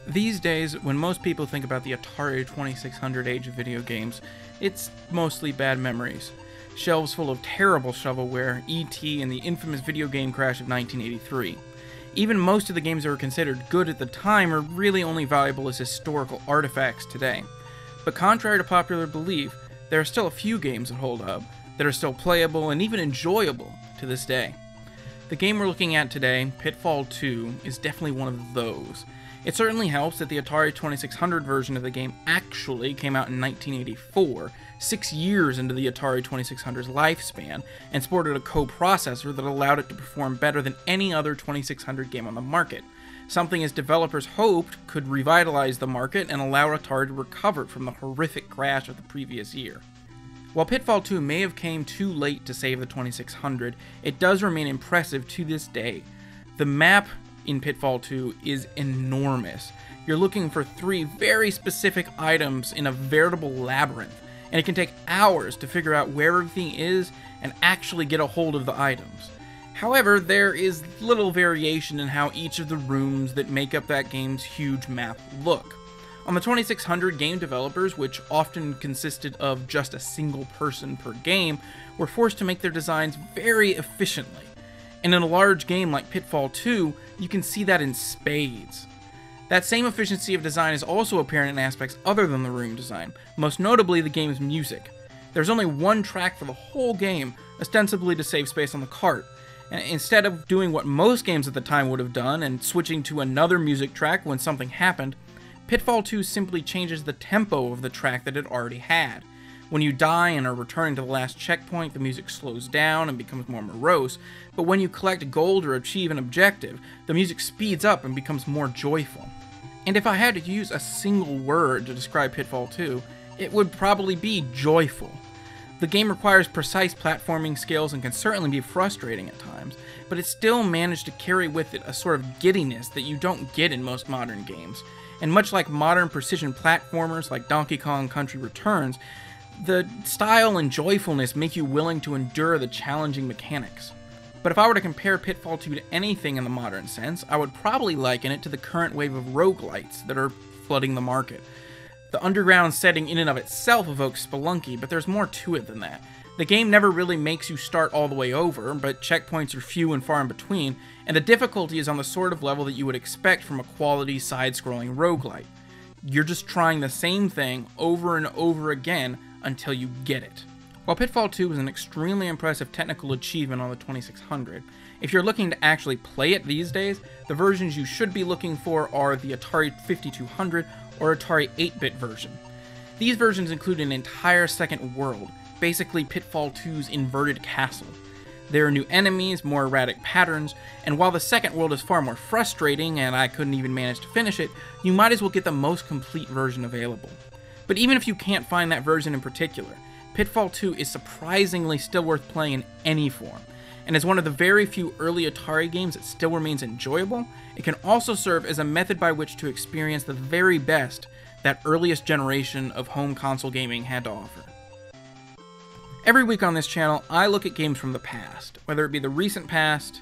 These days, when most people think about the Atari 2600 age of video games, it's mostly bad memories. Shelves full of terrible shovelware, E.T., and the infamous video game crash of 1983. Even most of the games that were considered good at the time are really only valuable as historical artifacts today. But contrary to popular belief, there are still a few games that hold up, that are still playable and even enjoyable to this day. The game we're looking at today, Pitfall 2, is definitely one of those. It certainly helps that the Atari 2600 version of the game actually came out in 1984, 6 years into the Atari 2600's lifespan, and sported a coprocessor that allowed it to perform better than any other 2600 game on the market, something as developers hoped could revitalize the market and allow Atari to recover from the horrific crash of the previous year. While Pitfall 2 may have came too late to save the 2600, it does remain impressive to this day. The map in Pitfall 2 is enormous. You're looking for 3 very specific items in a veritable labyrinth, and it can take hours to figure out where everything is and actually get a hold of the items. However, there is little variation in how each of the rooms that make up that game's huge map look. On the 2600, game developers, which often consisted of just a single person per game, were forced to make their designs very efficiently. And in a large game like Pitfall 2, you can see that in spades. That same efficiency of design is also apparent in aspects other than the room design, most notably the game's music. There's only one track for the whole game, ostensibly to save space on the cart. And instead of doing what most games at the time would have done and switching to another music track when something happened, Pitfall 2 simply changes the tempo of the track that it already had. When you die and are returning to the last checkpoint, the music slows down and becomes more morose, but when you collect gold or achieve an objective, the music speeds up and becomes more joyful. And if I had to use a single word to describe Pitfall 2, it would probably be joyful. The game requires precise platforming skills and can certainly be frustrating at times, but it still managed to carry with it a sort of giddiness that you don't get in most modern games. And much like modern precision platformers like Donkey Kong Country Returns, the style and joyfulness make you willing to endure the challenging mechanics. But if I were to compare Pitfall 2 to anything in the modern sense, I would probably liken it to the current wave of roguelites that are flooding the market. The underground setting in and of itself evokes Spelunky, but there's more to it than that. The game never really makes you start all the way over, but checkpoints are few and far in between, and the difficulty is on the sort of level that you would expect from a quality side-scrolling roguelite. You're just trying the same thing over and over again until you get it. While Pitfall 2 was an extremely impressive technical achievement on the 2600, if you're looking to actually play it these days, the versions you should be looking for are the Atari 5200 or Atari 8-bit version. These versions include an entire second world, basically Pitfall 2's inverted castle. There are new enemies, more erratic patterns, and while the second world is far more frustrating and I couldn't even manage to finish it, you might as well get the most complete version available. But even if you can't find that version in particular, Pitfall 2 is surprisingly still worth playing in any form, and as one of the very few early Atari games that still remains enjoyable, it can also serve as a method by which to experience the very best that earliest generation of home console gaming had to offer. Every week on this channel, I look at games from the past, whether it be the recent past,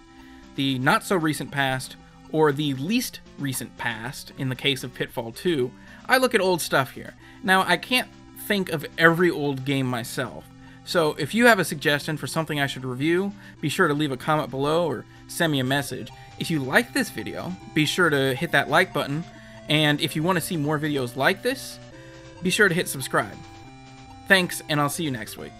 the not-so-recent past, or the least recent past, in the case of Pitfall 2. I look at old stuff here. Now, I can't think of every old game myself, so if you have a suggestion for something I should review, be sure to leave a comment below or send me a message. If you like this video, be sure to hit that like button, and if you want to see more videos like this, be sure to hit subscribe. Thanks, and I'll see you next week.